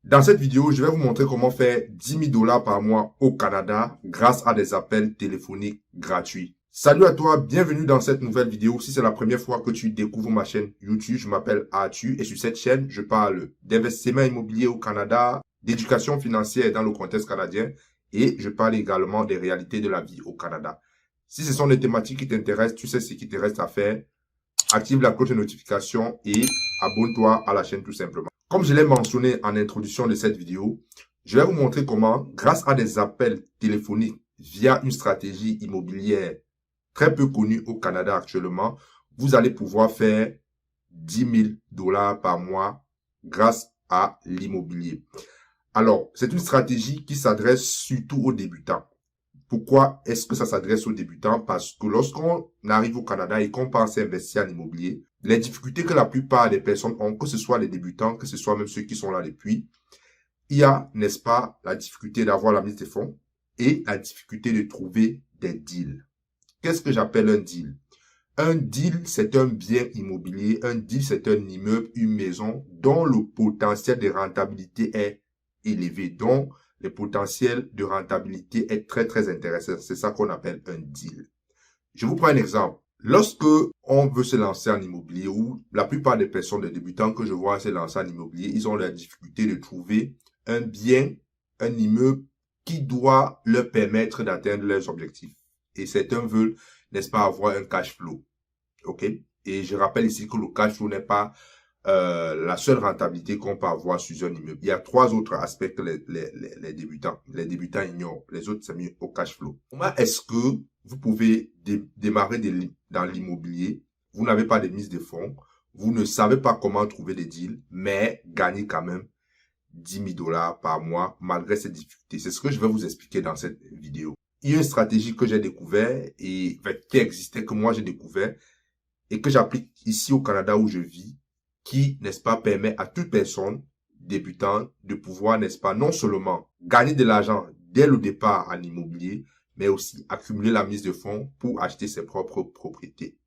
Dans cette vidéo, je vais vous montrer comment faire 10 000 $ par mois au Canada grâce à des appels téléphoniques gratuits. Salut à toi, bienvenue dans cette nouvelle vidéo. Si c'est la première fois que tu découvres ma chaîne YouTube, je m'appelle Arthur et sur cette chaîne, je parle d'investissement immobilier au Canada, d'éducation financière dans le contexte canadien et je parle également des réalités de la vie au Canada. Si ce sont des thématiques qui t'intéressent, tu sais ce qu'il te reste à faire. Active la cloche de notification et abonne-toi à la chaîne tout simplement. Comme je l'ai mentionné en introduction de cette vidéo, je vais vous montrer comment, grâce à des appels téléphoniques via une stratégie immobilière très peu connue au Canada actuellement, vous allez pouvoir faire 10 000 $ par mois grâce à l'immobilier. Alors, c'est une stratégie qui s'adresse surtout aux débutants. Pourquoi est-ce que ça s'adresse aux débutants? Parce que lorsqu'on arrive au Canada et qu'on pense investir en immobilier, les difficultés que la plupart des personnes ont, que ce soit les débutants, que ce soit même ceux qui sont là depuis, il y a, n'est-ce pas, la difficulté d'avoir la mise de fonds et la difficulté de trouver des deals. Qu'est-ce que j'appelle un deal? Un deal, c'est un bien immobilier. Un deal, c'est un immeuble, une maison dont le potentiel de rentabilité est élevé, dont le potentiel de rentabilité est très intéressant. C'est ça qu'on appelle un deal. Je vous prends un exemple. Lorsque on veut se lancer en immobilier, ou la plupart des personnes, des débutants que je vois se lancer en immobilier, ils ont la difficulté de trouver un bien, un immeuble qui doit leur permettre d'atteindre leurs objectifs. Et certains veulent, n'est-ce pas, avoir un cash flow. OK? Et je rappelle ici que le cash flow n'est pas la seule rentabilité qu'on peut avoir sur un immeuble. Il y a trois autres aspects que les débutants ignorent. Les autres, c'est mieux au cash flow. Comment est-ce que vous pouvez démarrer dans l'immobilier? Vous n'avez pas de mise de fonds. Vous ne savez pas comment trouver des deals, mais gagner quand même 10 000 $ par mois malgré ces difficultés. C'est ce que je vais vous expliquer dans cette vidéo. Il y a une stratégie que j'ai découvert et qui existait, que moi j'ai découvert et que j'applique ici au Canada où je vis, qui, n'est-ce pas, permet à toute personne débutante de pouvoir, n'est-ce pas, non seulement gagner de l'argent dès le départ en immobilier, mais aussi accumuler la mise de fonds pour acheter ses propres propriétés.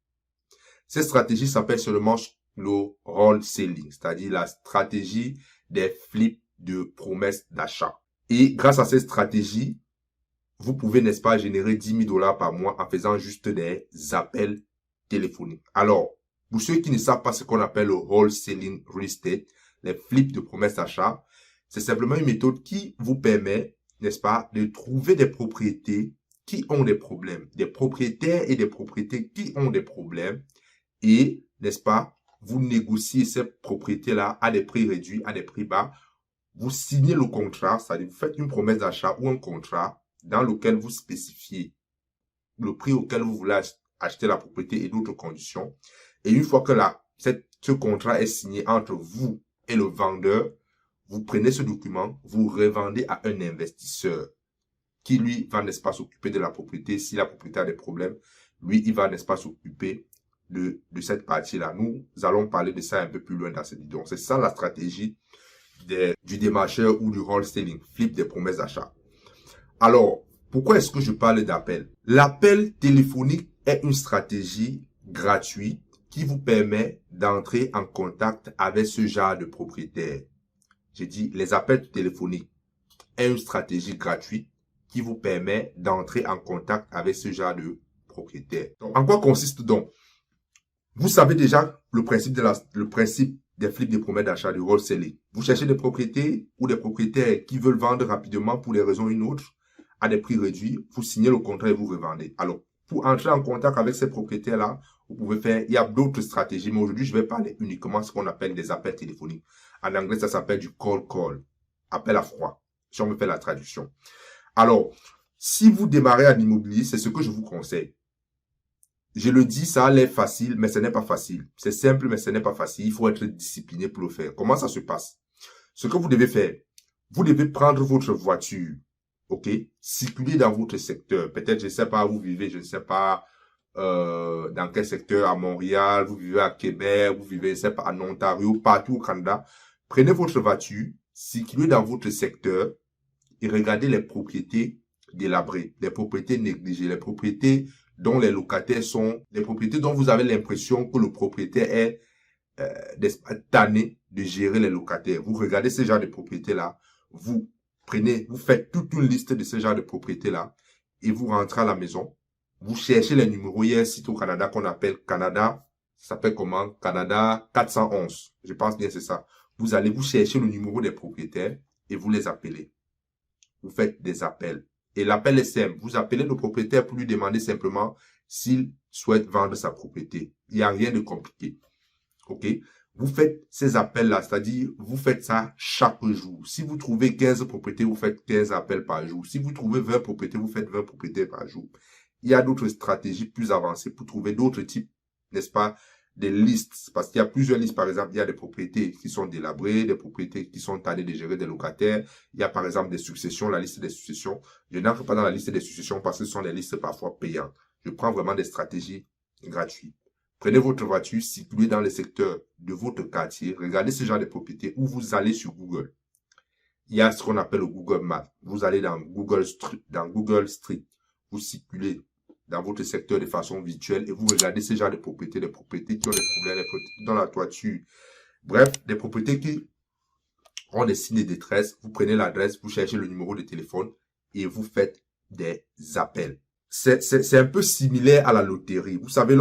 Cette stratégie s'appelle seulement le roll selling, c'est-à-dire la stratégie des flips de promesses d'achat. Et grâce à cette stratégie, vous pouvez, n'est-ce pas, générer 10 000 $ par mois en faisant juste des appels téléphoniques. Alors, pour ceux qui ne savent pas ce qu'on appelle le wholesaling real estate, les flips de promesses d'achat, c'est simplement une méthode qui vous permet, n'est-ce pas, de trouver des propriétés qui ont des problèmes, des propriétaires et des propriétés qui ont des problèmes et, n'est-ce pas, vous négociez ces propriétés-là à des prix réduits, à des prix bas. Vous signez le contrat, c'est-à-dire vous faites une promesse d'achat ou un contrat dans lequel vous spécifiez le prix auquel vous voulez acheter la propriété et d'autres conditions. Et une fois que ce contrat est signé entre vous et le vendeur, vous prenez ce document, vous revendez à un investisseur qui, lui, va, n'est-ce pas, s'occuper de la propriété. Si la propriété a des problèmes, lui, il va, n'est-ce pas, s'occuper de cette partie-là. Nous allons parler de ça un peu plus loin dans cette vidéo. C'est ça la stratégie du démarcheur ou du wholesaling, flip des promesses d'achat. Alors, pourquoi est-ce que je parle d'appel? L'appel téléphonique est une stratégie gratuite qui vous permet d'entrer en contact avec ce genre de propriétaire. J'ai dit, les appels téléphoniques est une stratégie gratuite qui vous permet d'entrer en contact avec ce genre de propriétaire. Donc, en quoi consiste donc? Vous savez déjà le principe des flips de promesses d'achat, du wholesaling. Vous cherchez des propriétés ou des propriétaires qui veulent vendre rapidement pour des raisons ou une autre à des prix réduits. Vous signez le contrat et vous revendez. Alors, pour entrer en contact avec ces propriétaires-là, vous pouvez faire, il y a d'autres stratégies, mais aujourd'hui, je vais parler uniquement de ce qu'on appelle des appels téléphoniques. En anglais, ça s'appelle du cold call, appel à froid, si on me fait la traduction. Alors, si vous démarrez en immobilier, c'est ce que je vous conseille. Je le dis, ça a l'air facile, mais ce n'est pas facile. C'est simple, mais ce n'est pas facile. Il faut être discipliné pour le faire. Comment ça se passe? Ce que vous devez faire, vous devez prendre votre voiture, ok, circuler dans votre secteur. Peut-être, je ne sais pas où vous vivez, je ne sais pas dans quel secteur, à Montréal, vous vivez à Québec, vous vivez, je ne sais pas, en Ontario, partout au Canada. Prenez votre voiture, circulez dans votre secteur et regardez les propriétés délabrées, les propriétés négligées, les propriétés dont les locataires sont, les propriétés dont vous avez l'impression que le propriétaire est tanné de gérer les locataires. Vous regardez ce genre de propriété-là, vous faites toute une liste de ce genre de propriété-là et vous rentrez à la maison, vous cherchez les numéros. Il y a un site au Canada qu'on appelle Canada, ça s'appelle comment? Canada 411. Je pense bien c'est ça. Vous allez vous chercher le numéro des propriétaires et vous les appelez. Vous faites des appels. Et l'appel est simple. Vous appelez le propriétaire pour lui demander simplement s'il souhaite vendre sa propriété. Il n'y a rien de compliqué. OK? Vous faites ces appels-là, c'est-à-dire, vous faites ça chaque jour. Si vous trouvez 15 propriétés, vous faites 15 appels par jour. Si vous trouvez 20 propriétés, vous faites 20 propriétés par jour. Il y a d'autres stratégies plus avancées pour trouver d'autres types, n'est-ce pas, des listes. Parce qu'il y a plusieurs listes. Par exemple, il y a des propriétés qui sont délabrées, des propriétés qui sont tannées de gérer des locataires. Il y a par exemple des successions, la liste des successions. Je n'entre pas dans la liste des successions parce que ce sont des listes parfois payantes. Je prends vraiment des stratégies gratuites. Prenez votre voiture, circulez dans le secteur de votre quartier, regardez ce genre de propriétés où vous allez sur Google. Il y a ce qu'on appelle le Google Maps. Vous allez dans Google Street, vous circulez dans votre secteur de façon virtuelle et vous regardez ce genre de propriétés, des propriétés qui ont des problèmes, des propriétés dans la toiture. Bref, des propriétés qui ont des signes de détresse. Vous prenez l'adresse, vous cherchez le numéro de téléphone et vous faites des appels. C'est un peu similaire à la loterie. Vous savez,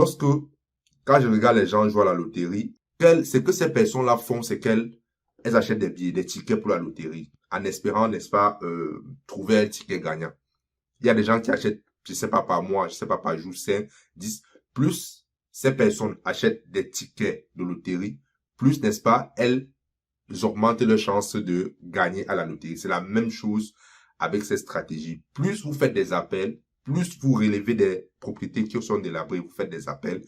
quand je regarde les gens jouer à la loterie, ce que ces personnes-là font, c'est qu'elles achètent des billets, des tickets pour la loterie, en espérant, n'est-ce pas, trouver un ticket gagnant. Il y a des gens qui achètent, je sais pas par mois, je sais pas par jour, 5, 10. Plus ces personnes achètent des tickets de loterie, plus, n'est-ce pas, elles augmentent leurs chances de gagner à la loterie. C'est la même chose avec ces stratégies. Plus vous faites des appels, plus vous relevez des propriétés qui sont délabrées, vous faites des appels,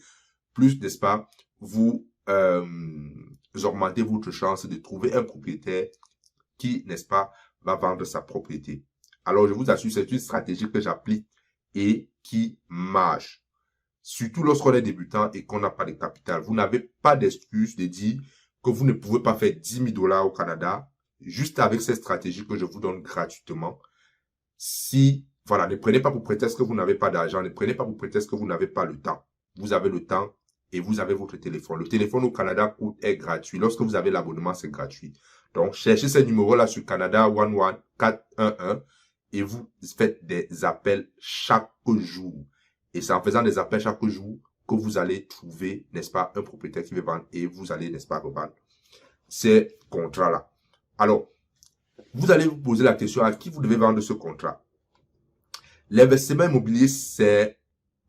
plus, n'est-ce pas, vous augmentez votre chance de trouver un propriétaire qui, n'est-ce pas, va vendre sa propriété. Alors, je vous assure, c'est une stratégie que j'applique et qui marche. Surtout lorsqu'on est débutant et qu'on n'a pas de capital. Vous n'avez pas d'excuse de dire que vous ne pouvez pas faire 10 000 $ au Canada juste avec cette stratégie que je vous donne gratuitement. Voilà, ne prenez pas pour prétexte que vous n'avez pas d'argent, ne prenez pas pour prétexte que vous n'avez pas le temps. Vous avez le temps et vous avez votre téléphone. Le téléphone au Canada est gratuit. Lorsque vous avez l'abonnement, c'est gratuit. Donc, cherchez ce numéro-là sur Canada 11411 et vous faites des appels chaque jour. Et c'est en faisant des appels chaque jour que vous allez trouver, n'est-ce pas, un propriétaire qui veut vendre et vous allez, n'est-ce pas, revendre ces contrats-là. Alors, vous allez vous poser la question à qui vous devez vendre ce contrat. L'investissement immobilier, c'est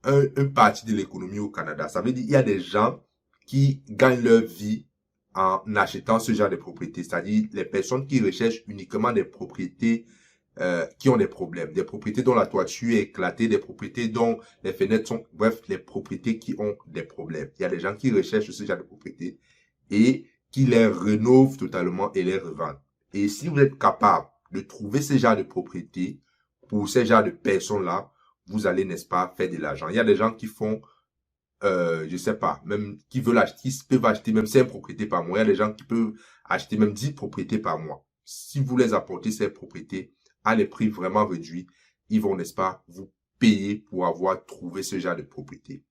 une partie de l'économie au Canada. Ça veut dire qu'il y a des gens qui gagnent leur vie en achetant ce genre de propriétés. C'est-à-dire les personnes qui recherchent uniquement des propriétés qui ont des problèmes. Des propriétés dont la toiture est éclatée, des propriétés dont les fenêtres sont... Bref, les propriétés qui ont des problèmes. Il y a des gens qui recherchent ce genre de propriétés et qui les rénovent totalement et les revendent. Et si vous êtes capable de trouver ce genre de propriétés pour ce genre de personnes-là, vous allez, n'est-ce pas, faire de l'argent. Il y a des gens qui font, je sais pas, même qui veulent acheter, qui peuvent acheter même 5 propriétés par mois. Il y a des gens qui peuvent acheter même 10 propriétés par mois. Si vous les apportez ces propriétés à des prix vraiment réduits, ils vont, n'est-ce pas, vous payer pour avoir trouvé ce genre de propriété.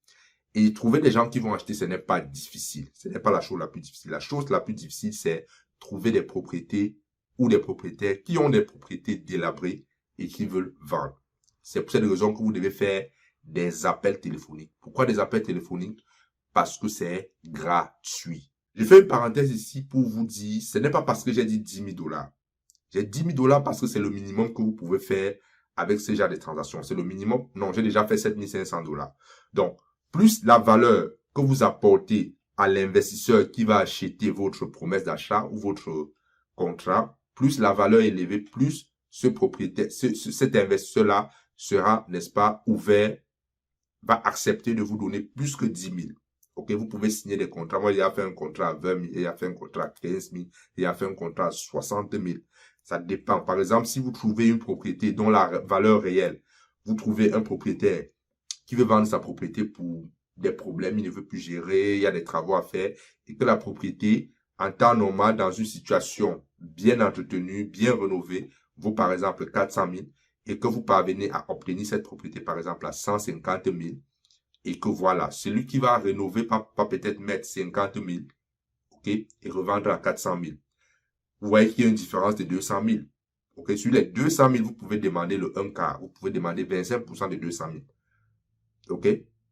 Et trouver des gens qui vont acheter, ce n'est pas difficile. Ce n'est pas la chose la plus difficile. La chose la plus difficile, c'est trouver des propriétés ou des propriétaires qui ont des propriétés délabrées et qui veulent vendre. C'est pour cette raison que vous devez faire des appels téléphoniques. Pourquoi des appels téléphoniques? Parce que c'est gratuit. Je fais une parenthèse ici pour vous dire, ce n'est pas parce que j'ai dit 10 000 $. J'ai 10 000 $ parce que c'est le minimum que vous pouvez faire avec ce genre de transactions. C'est le minimum. Non, j'ai déjà fait 7 500 $. Donc, plus la valeur que vous apportez à l'investisseur qui va acheter votre promesse d'achat ou votre contrat, plus la valeur est élevée, plus ce propriétaire, cet investisseur-là sera, n'est-ce pas, ouvert, va accepter de vous donner plus que 10 000. Ok, vous pouvez signer des contrats. Moi, j'ai fait un contrat à 20 000, il a fait un contrat à 15 000, il a fait un contrat à 60 000. Ça dépend. Par exemple, si vous trouvez une propriété dont la valeur réelle, vous trouvez un propriétaire qui veut vendre sa propriété pour des problèmes, il ne veut plus gérer, il y a des travaux à faire, et que la propriété, en temps normal, dans une situation bien entretenue, bien rénovée, vaut par exemple 400 000, et que vous parvenez à obtenir cette propriété, par exemple, à 150 000, et que voilà, celui qui va rénover va peut-être mettre 50 000, ok, et revendre à 400 000. Vous voyez qu'il y a une différence de 200 000. Ok, sur les 200 000, vous pouvez demander le 1 quart. Vous pouvez demander 25% de 200 000. Ok,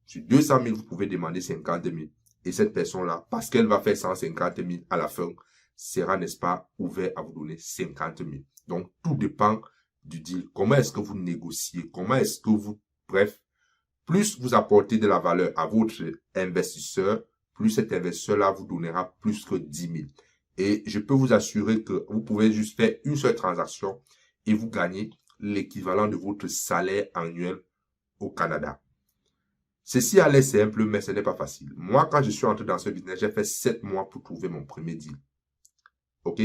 sur 200 000, vous pouvez demander 50 000. Et cette personne-là, parce qu'elle va faire 150 000 à la fin, sera, n'est-ce pas, ouvert à vous donner 50 000. Donc, tout dépend du deal. Comment est-ce que vous négociez? Comment est-ce que vous, bref, plus vous apportez de la valeur à votre investisseur, plus cet investisseur-là vous donnera plus que 10 000. Et je peux vous assurer que vous pouvez juste faire une seule transaction et vous gagnez l'équivalent de votre salaire annuel au Canada. Ceci a l'air simple, mais ce n'est pas facile. Moi, quand je suis entré dans ce business, j'ai fait 7 mois pour trouver mon premier deal. Ok?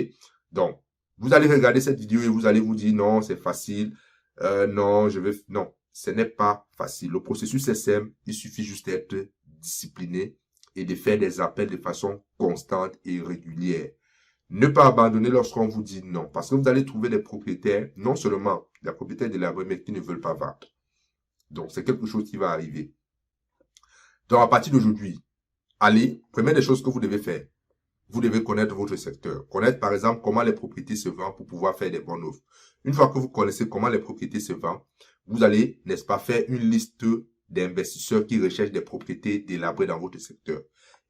Donc, vous allez regarder cette vidéo et vous allez vous dire, non, c'est facile. Non, non, ce n'est pas facile. Le processus est simple. Il suffit juste d'être discipliné et de faire des appels de façon constante et régulière. Ne pas abandonner lorsqu'on vous dit non. Parce que vous allez trouver des propriétaires, non seulement des propriétaires de l'abri, mais qui ne veulent pas vendre. Donc, c'est quelque chose qui va arriver. Donc, à partir d'aujourd'hui, allez, première des choses que vous devez faire, vous devez connaître votre secteur. Connaître, par exemple, comment les propriétés se vendent pour pouvoir faire des bonnes offres. Une fois que vous connaissez comment les propriétés se vendent, vous allez, n'est-ce pas, faire une liste d'investisseurs qui recherchent des propriétés délabrées dans votre secteur.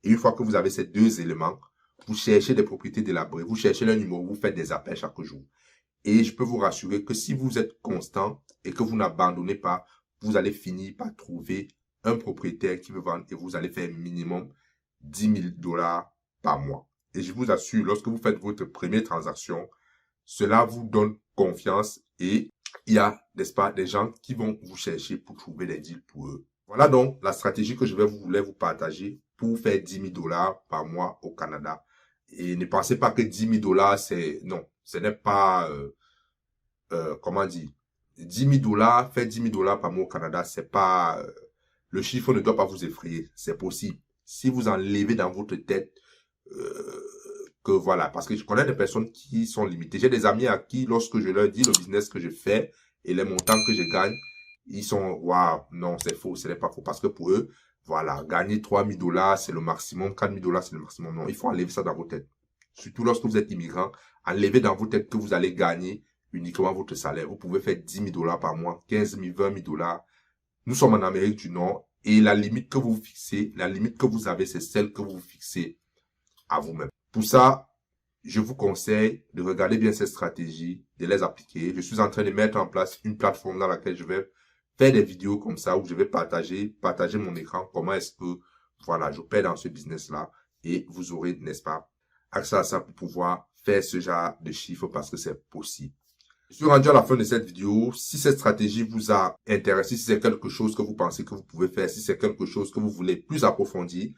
Et une fois que vous avez ces deux éléments, vous cherchez des propriétés délabrées, vous cherchez leur numéro, vous faites des appels chaque jour. Et je peux vous rassurer que si vous êtes constant et que vous n'abandonnez pas, vous allez finir par trouver un propriétaire qui veut vendre et vous allez faire minimum 10 000 $ par mois. Et je vous assure, lorsque vous faites votre première transaction, cela vous donne confiance et il y a, n'est-ce pas, des gens qui vont vous chercher pour trouver des deals pour eux. Voilà donc la stratégie que je voulais vous partager pour faire 10 000 $ par mois au Canada. Et ne pensez pas que 10 000 $, c'est... Non, ce n'est pas... comment dire? 10 000 $, faire 10 000 $ par mois au Canada, c'est pas... le chiffre ne doit pas vous effrayer. C'est possible. Si vous enlevez dans votre tête que voilà, parce que je connais des personnes qui sont limitées. J'ai des amis à qui, lorsque je leur dis le business que je fais et les montants que je gagne, ils sont, waouh, non, c'est faux, ce n'est pas faux. Parce que pour eux, voilà, gagner 3 000 $, c'est le maximum, 4 000 $, c'est le maximum. Non, il faut enlever ça dans vos têtes. Surtout lorsque vous êtes immigrant, enlevez dans vos têtes que vous allez gagner uniquement votre salaire. Vous pouvez faire 10 000 $ par mois, 15 000, 20 000 $. Nous sommes en Amérique du Nord et la limite que vous fixez, la limite que vous avez, c'est celle que vous fixez à vous-même. Pour ça, je vous conseille de regarder bien ces stratégies, de les appliquer. Je suis en train de mettre en place une plateforme dans laquelle je vais faire des vidéos comme ça, où je vais partager mon écran, comment est-ce que, voilà, j'opère dans ce business-là, et vous aurez, n'est-ce pas, accès à ça pour pouvoir faire ce genre de chiffres parce que c'est possible. Je suis rendu à la fin de cette vidéo. Si cette stratégie vous a intéressé, si c'est quelque chose que vous pensez que vous pouvez faire, si c'est quelque chose que vous voulez plus approfondir,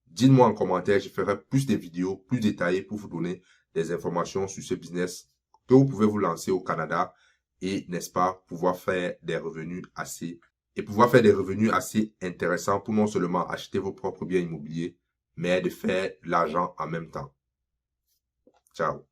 dites-moi en commentaire, je ferai plus de vidéos plus détaillées pour vous donner des informations sur ce business que vous pouvez vous lancer au Canada et, n'est-ce pas, pouvoir faire des revenus assez intéressants pour non seulement acheter vos propres biens immobiliers, mais de faire l'argent en même temps. Ciao.